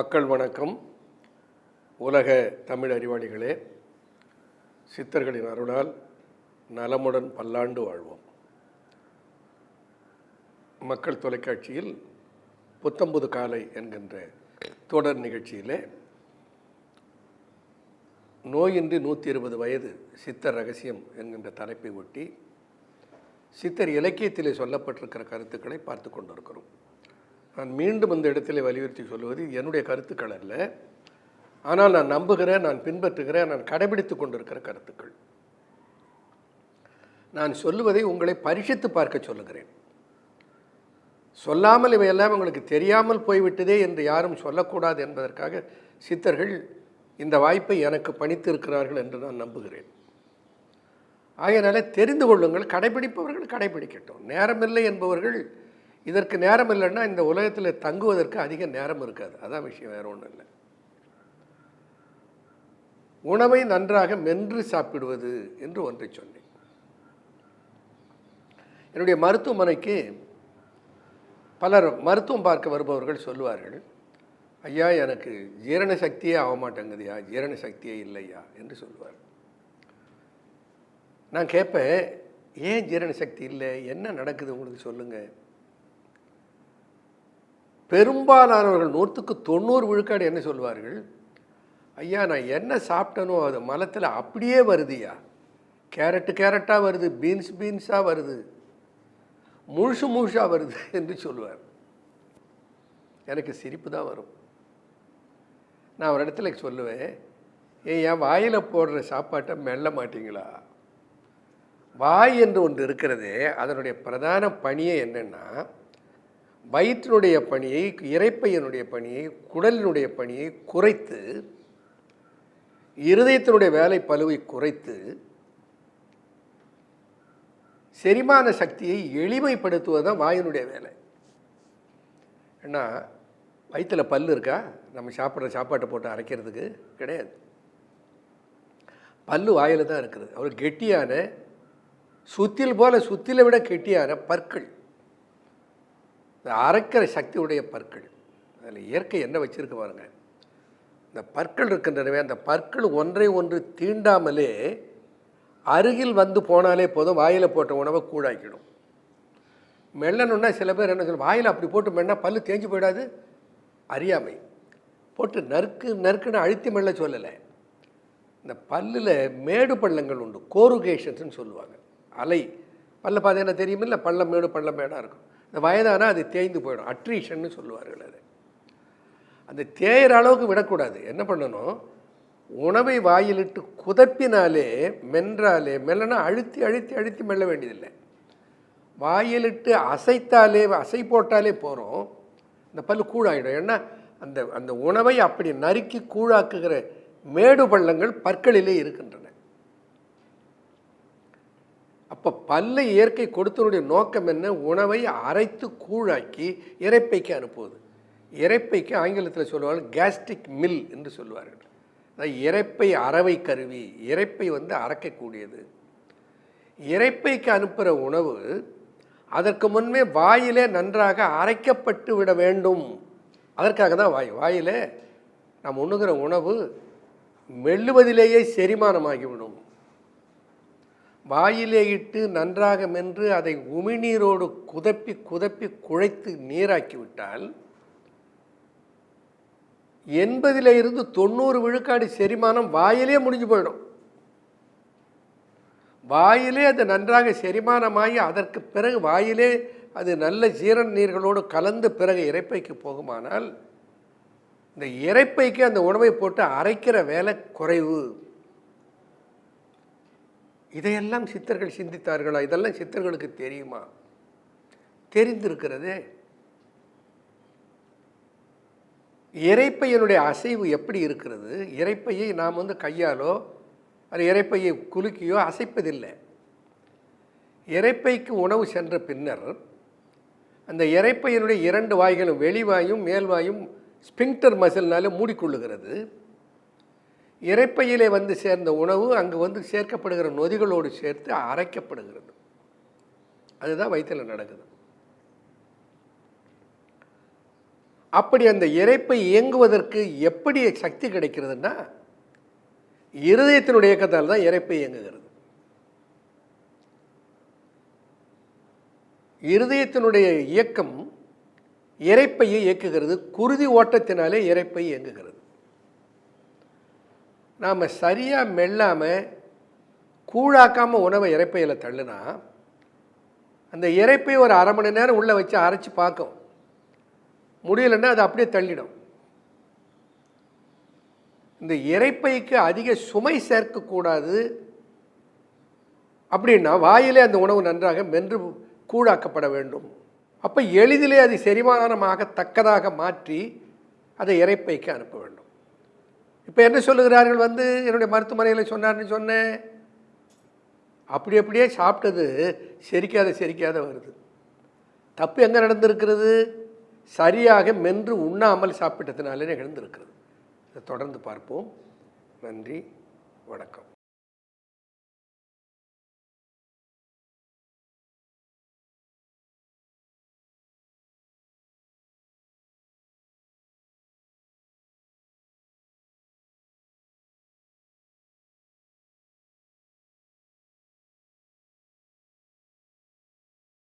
மக்கள் வணக்கம். உலக தமிழ் அறிவாளிகளே, சித்தர்களின் அருளால் நலமுடன் பல்லாண்டு வாழ்வோம். மக்கள் தொலைக்காட்சியில் புத்தம்புது காலை என்கின்ற தொடர் நிகழ்ச்சியிலே நோயின்றி 120 வயது சித்தர் ரகசியம் என்கின்ற தலைப்பை ஒட்டி சித்தர் இலக்கியத்திலே சொல்லப்பட்டிருக்கிற கருத்துக்களை பார்த்து கொண்டிருக்கிறோம். நான் மீண்டும் இந்த இடத்திலே வலியுறுத்தி சொல்லுவது என்னுடைய கருத்துக்கள் அல்ல, ஆனால் நான் நம்புகிறேன், நான் பின்பற்றுகிறேன், நான் கடைபிடித்து கொண்டிருக்கிற கருத்துக்கள். நான் சொல்லுவதை உங்களை பரிசித்து பார்க்க சொல்லுகிறேன். சொல்லாமல் இவையெல்லாம் உங்களுக்கு தெரியாமல் போய்விட்டதே என்று யாரும் சொல்லக்கூடாது என்பதற்காக சித்தர்கள் இந்த வாய்ப்பை எனக்கு பணித்திருக்கிறார்கள் என்று நான் நம்புகிறேன். ஆகையினால தெரிந்து கொள்ளுங்கள். கடைபிடிப்பவர்கள் கடைபிடிக்கட்டும். நேரமில்லை என்பவர்கள் இதற்கு நேரம் இல்லைன்னா இந்த உலகத்தில் தங்குவதற்கு அதிக நேரம் இருக்காது. அதான் விஷயம், வேறு ஒன்றும் இல்லை. உணவை நன்றாக மென்று சாப்பிடுவது என்று ஒன்றை சொன்னேன். என்னுடைய மருத்துவமனைக்கு பலர் மருத்துவம் பார்க்க வருபவர்கள் சொல்லுவார்கள், ஐயா எனக்கு ஜீரண சக்தியே ஆக மாட்டேங்குதுயா, ஜீரண சக்தியே இல்லையா என்று சொல்லுவார். நான் கேட்பேன், ஏன் ஜீரண சக்தி இல்லை, என்ன நடக்குது உங்களுக்கு சொல்லுங்கள். பெரும்பாலானவர்கள் 100க்கு 90 விழுக்காடு என்ன சொல்வார்கள், ஐயா நான் என்ன சாப்பிட்டனோ அது மலத்தில் அப்படியே வருதுயா, கேரட்டாக வருது, பீன்ஸாக வருது, முழுசாக வருது என்று சொல்லுவார். எனக்கு சிரிப்பு தான் வரும். நான் ஒரு இடத்துல சொல்லுவேன், என் வாயில் போடுற சாப்பாட்டை மெல்ல மாட்டிங்களா? வாய் என்று ஒன்று இருக்கிறதே, அதனுடைய பிரதான பணியே என்னென்னா, வயிற்றினுடைய பணியை, இரைப்பையினுடைய பணியை, குடலினுடைய பணியை குறைத்து, இருதயத்தினுடைய வேலை பளுவை குறைத்து, செரிமான சக்தியை எளிமைப்படுத்துவதுதான் வாயினுடைய வேலை. ஏன்னா வயிற்றில் பல் இருக்கா நம்ம சாப்பிட்ற சாப்பாட்டை போட்டு அரைக்கிறதுக்கு? கிடையாது. பல்லு வாயில் தான் இருக்குது. அவர் கெட்டியான சுத்தில் போல, சுத்திலை விட கெட்டியான பற்கள், அரைக்கிற சக்தியுடைய பற்கள். அதில் இயற்கை என்ன வச்சுருக்கு பாருங்க. இந்த பற்கள் இருக்கின்றனவே, அந்த பற்கள் ஒன்றை ஒன்று தீண்டாமலே அருகில் வந்து போனாலே போதும், வாயில் போட்ட உணவை கூழாக்கிடும். மெல்லணுன்னா சில பேர் என்ன சொல்ல, வாயில் அப்படி போட்டு மென்னா பல்லு தேஞ்சு போயிடாது. அறியாமை. போட்டு நறுக்குன்னு அழுத்தி மெல்ல சொல்லலை. இந்த பல்லில் மேடு பள்ளங்கள் உண்டு, கோருகேஷன்ஸ்ன்னு சொல்லுவாங்க. அலை பல்ல பார்த்தீங்கன்னா தெரியுமில்ல, பள்ளம் மேடாக இருக்கும். இந்த வயதானால் அது தேய்ந்து போயிடும், அட்ரீஷன்னு சொல்லுவார்கள். அது அந்த தேயிற அளவுக்கு விடக்கூடாது. என்ன பண்ணணும், உணவை வாயிலிட்டு குதப்பினாலே மென்றாலே, மெல்லனா அழுத்தி அழுத்தி அழுத்தி மெல்ல வேண்டியதில்லை. வாயிலிட்டு அசைத்தாலே, அசை போட்டாலே போகிறோம், இந்த பல்லு கூழாயிடும். ஏன்னா அந்த அந்த உணவை அப்படி நறுக்கி கூழாக்குகிற மேடு பள்ளங்கள் பற்களிலே இருக்கின்றன. அப்போ பல்லை இயற்கை கொடுத்தனுடைய நோக்கம் என்ன, உணவை அரைத்து கூழாக்கி இரைப்பைக்கு அனுப்புவது. இரைப்பைக்கு ஆங்கிலத்தில் சொல்லுவார்கள் கேஸ்ட்ரிக் மில் என்று சொல்லுவார்கள். அதாவது இரைப்பை அறவை கருவி, இரைப்பை அரைக்கக்கூடியது. இரைப்பைக்கு அனுப்புகிற உணவு அதற்கு முன்பே வாயிலே நன்றாக அரைக்கப்பட்டு விட வேண்டும். அதற்காக தான் வாயிலே நாம் உண்ணுகிற உணவு மெல்லுவதிலேயே செரிமானமாகிவிடும். வாயிலே இட்டு நன்றாக மென்று அதை உமிழ்நீரோடு குதப்பி குதப்பி குழைத்து நீராக்கிவிட்டால் 80லிருந்து 90 விழுக்காடு செரிமானம் வாயிலே முடிஞ்சு போயிடும். வாயிலே அது நன்றாக செரிமானமாகி அதற்கு பிறகு வாயிலே அது நல்ல ஜீரண நீர்களோடு கலந்து பிறகு இரைப்பைக்கு போகுமானால் இந்த இரைப்பைக்கு அந்த உணவை போட்டு அரைக்கிற வேலை குறைவு. இதையெல்லாம் சித்தர்கள் சிந்தித்தார்களா? இதெல்லாம் சித்தர்களுக்கு தெரியுமா? தெரிந்திருக்கிறதே. இரைப்பையினுடைய அசைவு எப்படி இருக்கிறது? இரைப்பையை நாம் கையாலோ அது இரைப்பையை குலுக்கியோ அசைப்பதில்லை. இரைப்பைக்கு உணவு சென்ற பின்னர் அந்த இரைப்பையினுடைய 2 வாய்களும், வெளிவாயும் மேல்வாயும், ஸ்பிங்டர் மசில்னாலே மூடிக்கொள்ளுகிறது. இரைப்பையிலே சேர்ந்த உணவு அங்கு சேர்க்கப்படுகிற நொதிகளோடு சேர்த்து அரைக்கப்படுகிறது. அதுதான் வயிற்றில் நடக்குது. அப்படி அந்த இரைப்பை இயங்குவதற்கு எப்படி சக்தி கிடைக்கிறதுன்னா, இருதயத்தினுடைய இயக்கத்தால் தான் இரைப்பை இயங்குகிறது. இருதயத்தினுடைய இயக்கம் இரைப்பையை இயக்குகிறது. குருதி ஓட்டத்தினாலே இரைப்பை இயங்குகிறது. நாம் சரியாக மெல்லாமல் கூழாக்காமல் உணவை இரைப்பையில் தள்ளுனா, அந்த இரைப்பை ஒரு அரை மணி நேரம் உள்ளே வச்சு அரைச்சி பார்க்கும். முடியலைன்னா அது அப்படியே தள்ளிடும். இந்த இரைப்பைக்கு அதிக சுமை சேர்க்கக்கூடாது அப்படின்னா வாயிலே அந்த உணவு நன்றாக மென்று கூழாக்கப்பட வேண்டும். அப்போ எளிதிலே அது செரிமானமாகத்தக்கதாக மாற்றி அதை இரைப்பைக்கு அனுப்ப வேண்டும். இப்போ என்ன சொல்லுகிறார்கள், என்னுடைய மருத்துவமனையில் சொன்னார்னு சொன்னேன், அப்படியே சாப்பிட்டது செரிக்காத வருது. தப்பு எங்கே நடந்திருக்கிறது? சரியாக மென்று உண்ணாமல் சாப்பிட்டதுனாலே நிகழ்ந்திருக்கிறது. இதை தொடர்ந்து பார்ப்போம். நன்றி, வணக்கம்.